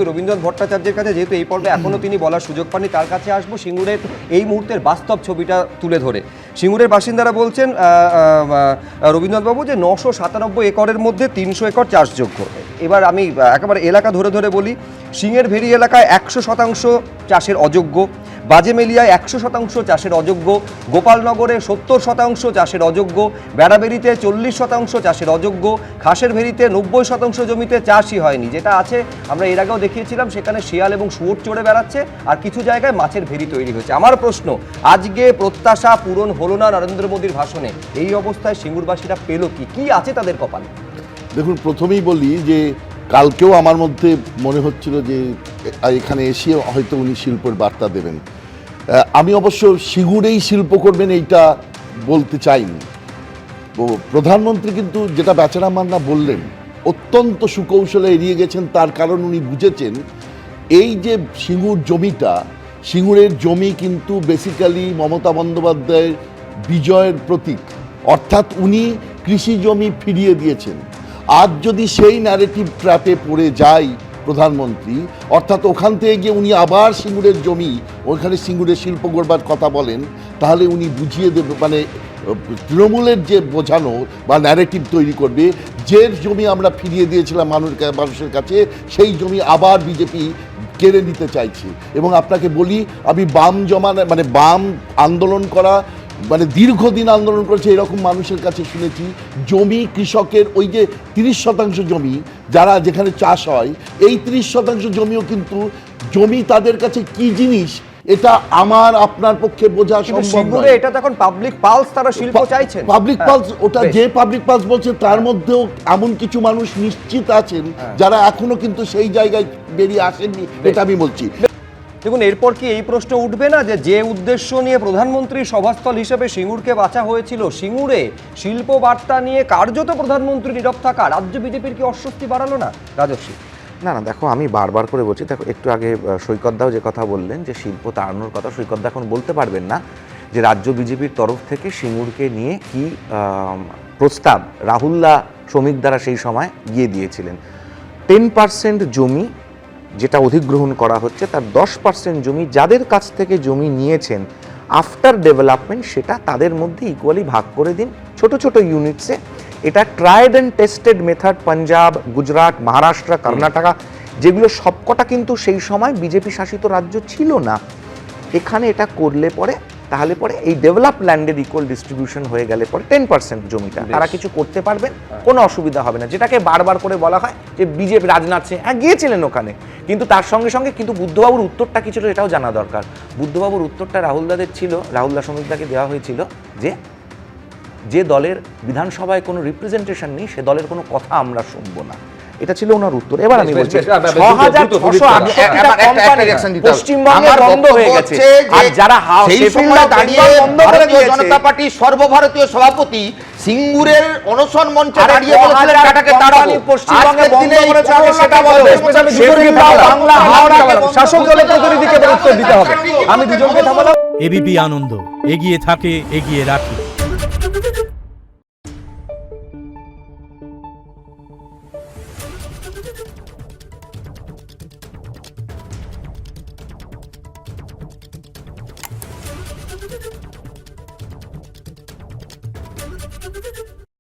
রবীন্দ্রনাথ ভট্টাচার্যের কাছে যেহেতু এই পর্বে এখনও তিনি বলার সুযোগ পাননি, তার কাছে আসবো সিঙ্গুরের এই মুহূর্তের বাস্তব ছবিটা তুলে ধরে। সিঙ্গুরের বাসিন্দারা বলছেন রবীন্দ্রনাথবাবু যে 997 একরের মধ্যে 300 একর চাষযোগ্য। এবার আমি একেবারে এলাকা ধরে ধরে বলি, সিংহের ভেরি এলাকায় 100% চাষের অযোগ্য, বাজেমেলিয়ায় 100% চাষের অযোগ্য, গোপালনগরে 70% চাষের অযোগ্য, বেড়াবেড়িতে 40% চাষের অযোগ্য, খাসের ভেরিতে 90% জমিতে চাষই হয়নি। যেটা আছে আমরা এর আগেও দেখিয়েছিলাম, সেখানে শিয়াল এবং শুয়োর চড়ে বেড়াচ্ছে, আর কিছু জায়গায় মাছের ভেরি তৈরি হয়েছে। আমার প্রশ্ন, আজকে প্রত্যাশা পূরণ হলো না নরেন্দ্র মোদীর ভাষণে, এই অবস্থায় সিঙ্গুরবাসীরা পেল কি? কি আছে তাদের কপালে? দেখুন, প্রথমেই বলি যে কালকেও আমার মধ্যে মনে হচ্ছিল যে এখানে এসে হয়তো উনি শিল্পের বার্তা দেবেন। আমি অবশ্য সিঙ্গুরেই শিল্প করবেন এইটা বলতে চাইনি। প্রধানমন্ত্রী কিন্তু যেটা বেচারা মান্না বললেন, অত্যন্ত সুকৌশলে এড়িয়ে গেছেন। তার কারণ উনি বুঝেছেন এই যে সিঙ্গুর জমিটা, সিঙ্গুরের জমি কিন্তু বেসিক্যালি মমতা বন্দ্যোপাধ্যায়ের বিজয়ের প্রতীক। অর্থাৎ উনি কৃষি জমি ফিরিয়ে দিয়েছেন। আজ যদি সেই ন্যারেটিভ ট্র্যাপে পড়ে যায় প্রধানমন্ত্রী, অর্থাৎ ওখান থেকে গিয়ে উনি আবার সিঙ্গুরের জমি, ওইখানে সিঙ্গুরের শিল্প গড়বার কথা বলেন, তাহলে উনি বুঝিয়ে দেবে, মানে তৃণমূলের যে বোঝানো বা ন্যারেটিভ তৈরি করবে, যে জমি আমরা ফিরিয়ে দিয়েছিলাম মানুষের কাছে, সেই জমি আবার বিজেপি কেড়ে নিতে চাইছে। এবং আপনাকে বলি, আমি বাম মানে বাম আন্দোলন করা, মানে দীর্ঘদিন আন্দোলন করেছে এরকম মানুষের কাছে শুনেছি, জমি কৃষকের ওই যে 30% জমি যারা যেখানে চাষ হয়, এই 30% জমিও কিন্তু জমি তাদের কাছে কি জিনিস এটা আমার আপনার পক্ষে বোঝা সম্ভব নয়। এটা তখন পাবলিক পালস, তারা শিল্প চাইছেন। পাবলিক পালস, ওটা যে পাবলিক পালস বলছে তার মধ্যেও এমন কিছু মানুষ নিশ্চিত আছেন যারা এখনো কিন্তু সেই জায়গায় বেরিয়ে আসেননি, এটা আমি বলছি। দেখুন, এরপর কি এই প্রশ্ন উঠবে না যে উদ্দেশ্য নিয়ে প্রধানমন্ত্রীর সভাস্থল হিসেবে সিঙ্গুরকে বাছা হয়েছিল, সিঙ্গুরে শিল্প বার্তা নিয়ে কার্যত প্রধানমন্ত্রী নীরব থাকা রাজ্য বিজেপির কি অস্বস্তি বাড়ালো না? রাজস্বী, না দেখো, আমি বারবার করে বলছি, দেখো একটু আগে সৈকতদাও যে কথা বললেন যে শিল্প তাড়ানোর কথা, সৈকতদা এখন বলতে পারবেন না যে রাজ্য বিজেপির তরফ থেকে সিঙ্গুরকে নিয়ে কি প্রস্তাব রাহুল্লা শ্রমিক দ্বারা সেই সময় গিয়ে দিয়েছিলেন। 10% জমি যেটা অধিগ্রহণ করা হচ্ছে, তার 10% জমি যাদের কাছ থেকে জমি নিয়েছেন আফটার ডেভেলপমেন্ট, সেটা তাদের মধ্যে ইকুয়ালি ভাগ করে দিন ছোট ছোট ইউনিটসে। এটা tried and tested method. Punjab, Gujarat, Maharashtra, Karnataka, যেগুলো সবকটা কিন্তু সেই সময় বিজেপি শাসিত রাজ্য ছিল না, এখানে এটা করলে পরে তাহলে পরে এই ডেভেলপ ল্যান্ডের ইকুয়াল ডিস্ট্রিবিউশন হয়ে গেলে পরে 10% জমিটা তারা কিছু করতে পারবেন, কোনো অসুবিধা হবে না। যেটাকে বারবার করে বলা হয় যে বিজেপি, রাজনাথ সিং গিয়েছিলেন ওখানে, কিন্তু তার সঙ্গে সঙ্গে কিন্তু বুদ্ধবাবুর উত্তরটা কি ছিল এটাও জানা দরকার। বুদ্ধবাবুর উত্তরটা রাহুলদাদের ছিল, রাহুল্লা শ্রমিকদাকে দেওয়া হয়েছিল যে দলের বিধানসভায় কোনো রিপ্রেজেন্টেশন নেই, সে দলের কোনো কথা আমরা শুনবো না। এটা ছিল ওনার উত্তর। এবার আমি বলছি, 6668 পশ্চিমবঙ্গে বন্ধ হয়ে গেছে, আর যারা ভারতীয় জনতা পার্টির সর্বভারতীয় সভাপতি সিঙ্গুরের অনশন মঞ্চে দাঁড়িয়ে বলেছিলেন টাটাকে তাড়াবো। পশ্চিমবঙ্গে বন্ধ করেছে, আমি সেটা বলবো। বাংলা হাওড়া শাসক দলের প্রতিনিধিকে উত্তর দিতে হবে। আমি দুজনকে থামালাম। এবিপি আনন্দ, এগিয়ে থাকে, এগিয়ে রাখি।